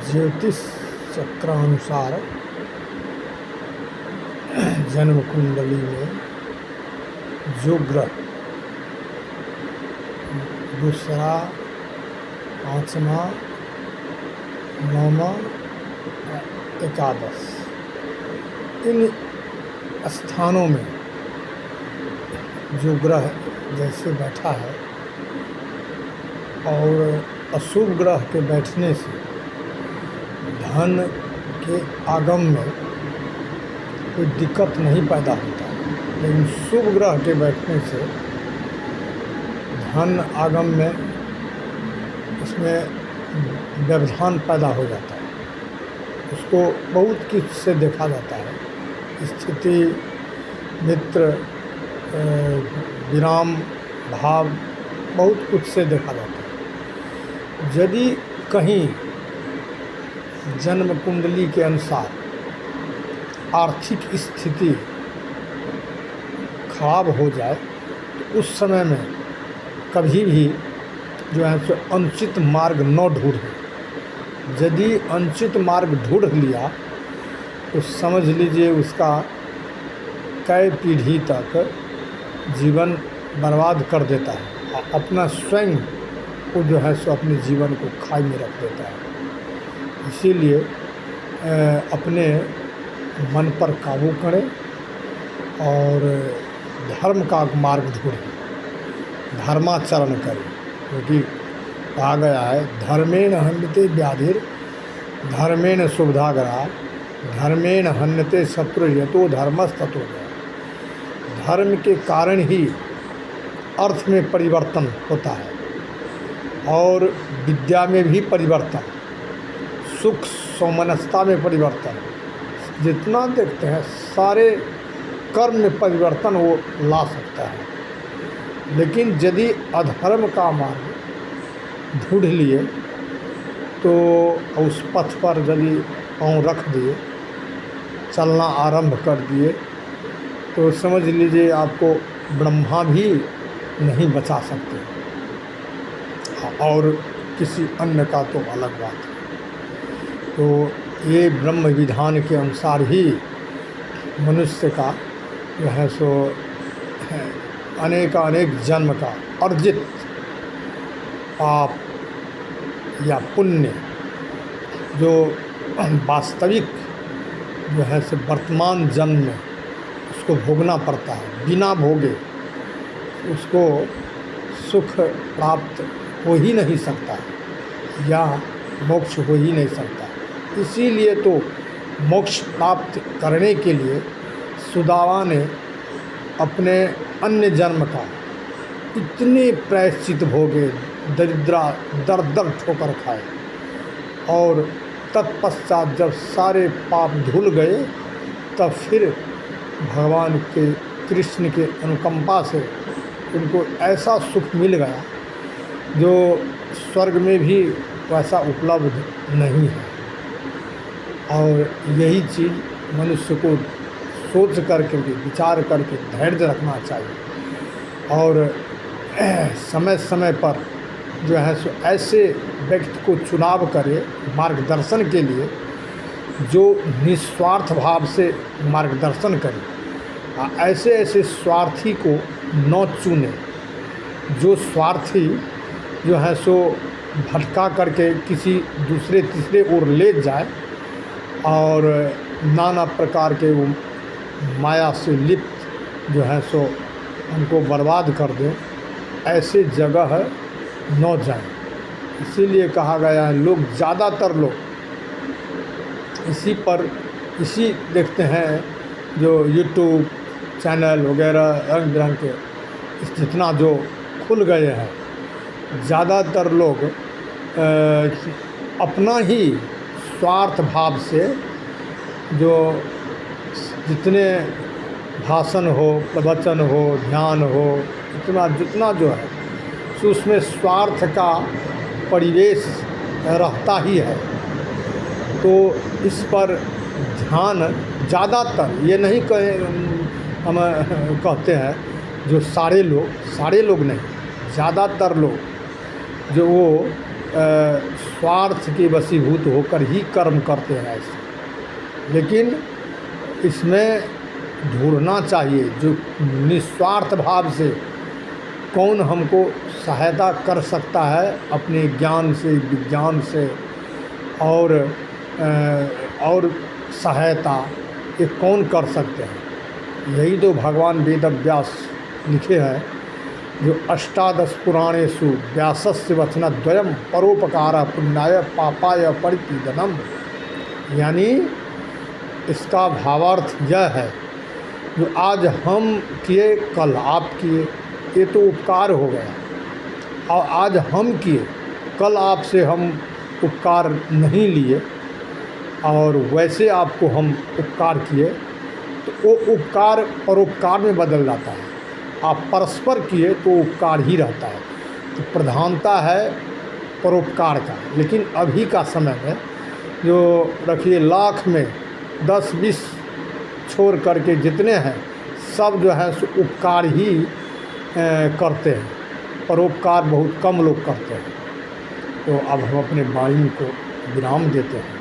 ज्योतिष चक्रानुसार जन्म कुंडली में जो ग्रह दूसरा, पाँचवा, नौवां, एकादश, इन स्थानों में जो ग्रह जैसे बैठा है और अशुभ ग्रह के बैठने से धन के आगम में कोई दिक्कत नहीं पैदा होता, लेकिन शुभ ग्रह के बैठने से धन आगम में इसमें व्यवधान पैदा हो जाता है। उसको बहुत कुछ से देखा जाता है, स्थिति, मित्र, विराम भाव, बहुत कुछ से देखा जाता है। यदि कहीं जन्म कुंडली के अनुसार आर्थिक स्थिति खराब हो जाए तो उस समय में कभी भी जो है सो अनुचित मार्ग न ढूंढें। यदि अनुचित मार्ग ढूंढ लिया तो समझ लीजिए उसका कई पीढ़ी तक जीवन बर्बाद कर देता है और अपना स्वयं को जो है सो अपने जीवन को खाई में रख देता है। इसीलिए अपने मन पर काबू करें और धर्म का मार्ग ढूंढें, धर्माचरण करें, क्योंकि कहा गया है धर्मेण हन्यते व्याधिर धर्मेण शुभधागरा धर्मेण हन्यते शत्रु यतो धर्मस्ततो जयः। धर्म के कारण ही अर्थ में परिवर्तन होता है और विद्या में भी परिवर्तन, सुख सौमनस्यता में परिवर्तन, जितना देखते हैं सारे कर्म में परिवर्तन वो ला सकता है। लेकिन यदि अधर्म का मार्ग ढूंढ लिए तो उस पथ पर यदि पाँव रख दिए, चलना आरंभ कर दिए, तो समझ लीजिए आपको ब्रह्मा भी नहीं बचा सकते और किसी अन्य का तो अलग बात है। तो ये ब्रह्म विधान के अनुसार ही मनुष्य का जो है सो अनेक जन्म का अर्जित पाप या पुण्य जो वास्तविक जो है सो वर्तमान जन्म में उसको भोगना पड़ता है। बिना भोगे उसको सुख प्राप्त हो ही नहीं सकता या मोक्ष हो ही नहीं सकता। इसीलिए तो मोक्ष प्राप्त करने के लिए सुदामा ने अपने अन्य जन्म का इतने प्रायश्चित भोगे, दर दर ठोकर खाए और तत्पश्चात जब सारे पाप धुल गए तब फिर भगवान के कृष्ण के अनुकंपा से उनको ऐसा सुख मिल गया जो स्वर्ग में भी वैसा उपलब्ध नहीं है। और यही चीज़ मनुष्य को सोच करके विचार करके धैर्य रखना चाहिए और समय समय पर जो है सो ऐसे व्यक्ति को चुनाव करे मार्गदर्शन के लिए जो निस्वार्थ भाव से मार्गदर्शन करे। ऐसे स्वार्थी को न चुने जो स्वार्थी जो है सो भटका करके किसी दूसरे तीसरे ओर ले जाए और नाना प्रकार के वो माया से लिप्त जो है सो उनको बर्बाद कर दे, ऐसे जगह न जाएं। इसीलिए कहा गया है लोग ज़्यादातर लोग इसी देखते हैं जो यूट्यूब चैनल वगैरह रंग बिरंग के जितना जो खुल गए हैं, ज़्यादातर लोग अपना ही स्वार्थ भाव से जो जितने भाषण हो, प्रवचन हो, ध्यान हो, जितना जो है तो उसमें स्वार्थ का परिवेश रहता ही है। तो इस पर ध्यान ज़्यादातर, ये नहीं हम कहते हैं जो सारे लोग नहीं, ज़्यादातर लोग जो वो स्वार्थ के वशीभूत होकर ही कर्म करते हैं ऐसे। लेकिन इसमें ढूंढना चाहिए जो निस्वार्थ भाव से कौन हमको सहायता कर सकता है अपने ज्ञान से, विज्ञान से, और सहायता ये कौन कर सकते हैं। यही तो भगवान वेद व्यास लिखे हैं, जो अष्टादश पुराणेषु व्यासस्य वचनद्वयम परोपकार पुण्याय पापाय परिपीडनम। यानी इसका भावार्थ यह है, जो आज हम किए कल आप किए, ये तो उपकार हो गया, और आज हम किए कल आपसे हम उपकार नहीं लिए, और वैसे आपको हम उपकार किए, तो वो उपकार परोपकार में बदल जाता है। आप परस्पर किए तो उपकार ही रहता है। तो प्रधानता है परोपकार का। लेकिन अभी का समय में जो रखिए लाख में 10-20 छोड़ करके जितने हैं सब जो है सो उपकार ही करते हैं, परोपकार बहुत कम लोग करते हैं। तो अब हम अपने वाणी को विराम देते हैं।